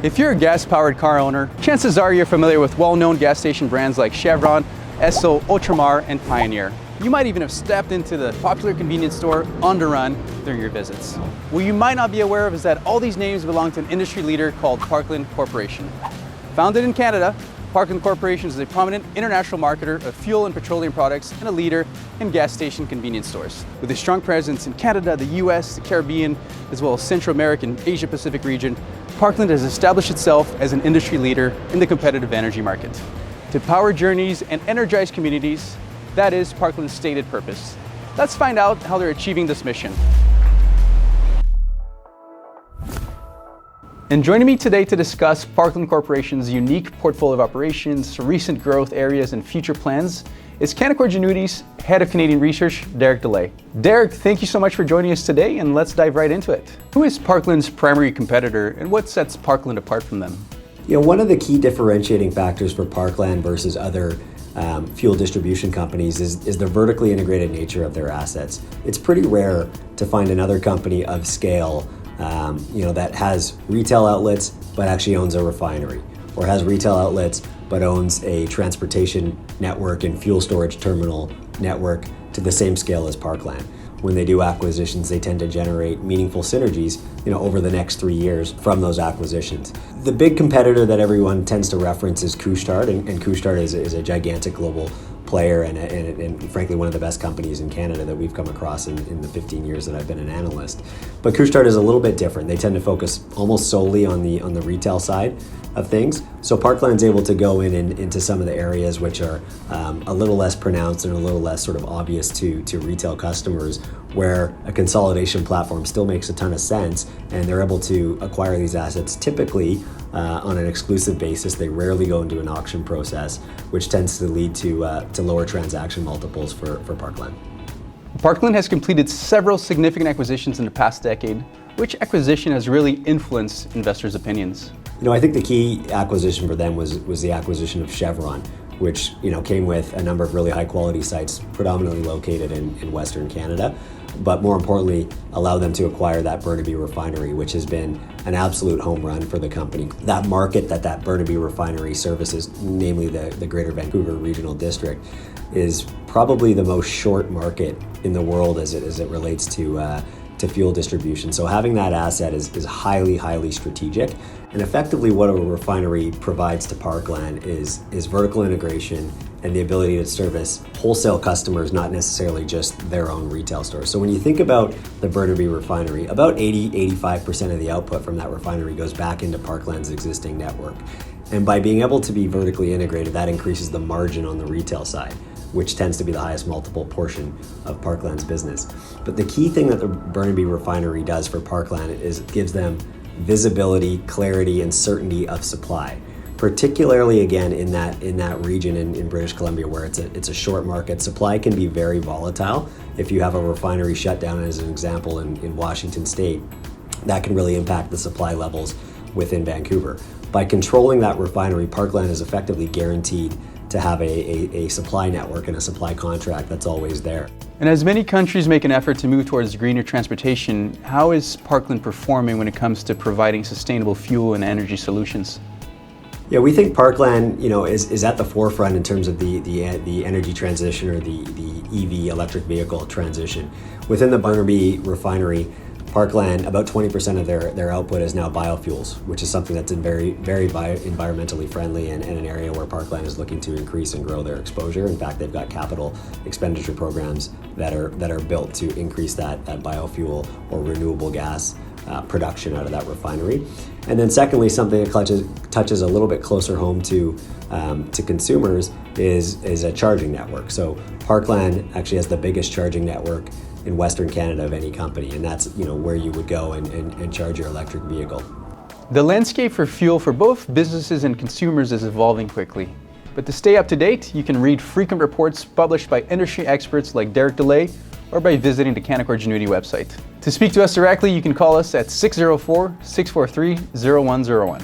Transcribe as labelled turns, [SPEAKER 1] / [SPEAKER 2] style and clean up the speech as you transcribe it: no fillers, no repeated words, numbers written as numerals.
[SPEAKER 1] If you're a gas-powered car owner, chances are you're familiar with well-known gas station brands like Chevron, Esso, Ultramar, and Pioneer. You might even have stepped into the popular convenience store on the run during your visits. What you might not be aware of is that all these names belong to an industry leader called Parkland Corporation. Founded in Canada, Parkland Corporation is a prominent international marketer of fuel and petroleum products and a leader in gas station convenience stores. With a strong presence in Canada, the US, the Caribbean, as well as Central America and Asia Pacific region, Parkland has established itself as an industry leader in the competitive energy market. To power journeys and energize communities, that is Parkland's stated purpose. Let's find out how they're achieving this mission. And joining me today to discuss Parkland Corporation's unique portfolio of operations, recent growth areas, and future plans is Canaccord Genuity's Head of Canadian Research, Dley. Derek, thank you so much for joining us today, and let's dive right into it. Who is Parkland's primary competitor, and what sets Parkland apart from them?
[SPEAKER 2] One of the key differentiating factors for Parkland versus other fuel distribution companies is the vertically integrated nature of their assets. It's pretty rare to find another company of scale that has retail outlets but actually owns a refinery, or has retail outlets but owns a transportation network and fuel storage terminal network to the same scale as Parkland. When they do acquisitions, they tend to generate meaningful synergies over the next 3 years from those acquisitions. The big competitor that everyone tends to reference is Couche-Tard, and Couche-Tard is a gigantic global player and frankly one of the best companies in Canada that we've come across in the 15 years that I've been an analyst. But Couche-Tard is a little bit different. They tend to focus almost solely on the retail side of things. So Parkland's able to go into some of the areas which are a little less pronounced and a little less sort of obvious to retail customers, where a consolidation platform still makes a ton of sense, and they're able to acquire these assets typically on an exclusive basis. They rarely go into an auction process, which tends to lead to lower transaction multiples for Parkland.
[SPEAKER 1] Parkland has completed several significant acquisitions in the past decade. Which acquisition has really influenced investors' opinions?
[SPEAKER 2] I think the key acquisition for them was the acquisition of Chevron, which came with a number of really high quality sites, predominantly located in Western Canada, but more importantly, allowed them to acquire that Burnaby refinery, which has been an absolute home run for the company. That market that Burnaby refinery services, namely the Greater Vancouver Regional District, is probably the most short market in the world as it relates to fuel distribution. So having that asset is highly strategic. And effectively what a refinery provides to Parkland is vertical integration and the ability to service wholesale customers, not necessarily just their own retail stores. So when you think about the Burnaby refinery, about 80-85% of the output from that refinery goes back into Parkland's existing network. And by being able to be vertically integrated, that increases the margin on the retail side, which tends to be the highest multiple portion of Parkland's business. But the key thing that the Burnaby refinery does for Parkland is it gives them visibility, clarity, and certainty of supply, particularly again in that region in British Columbia, where it's a short market. Supply can be very volatile. If you have a refinery shut down, as an example, in Washington State, that can really impact the supply levels within Vancouver. By controlling that refinery, Parkland is effectively guaranteed to have a supply network and a supply contract that's always there.
[SPEAKER 1] And as many countries make an effort to move towards greener transportation, how is Parkland performing when it comes to providing sustainable fuel and energy solutions?
[SPEAKER 2] Yeah, we think Parkland, is at the forefront in terms of the energy transition, or the EV, electric vehicle transition. Within the Burnaby refinery, Parkland, about 20% of their output is now biofuels, which is something that's very environmentally friendly and an area where Parkland is looking to increase and grow their exposure. In fact, they've got capital expenditure programs that are built to increase that biofuel or renewable gas production out of that refinery. And then secondly, something that touches a little bit closer home to consumers is a charging network. So Parkland actually has the biggest charging network in Western Canada of any company, and that's where you would go and charge your electric vehicle.
[SPEAKER 1] The landscape for fuel for both businesses and consumers is evolving quickly. But to stay up to date, you can read frequent reports published by industry experts like Dley, or by visiting the Canaccord Genuity website. To speak to us directly, you can call us at 604-643-0101.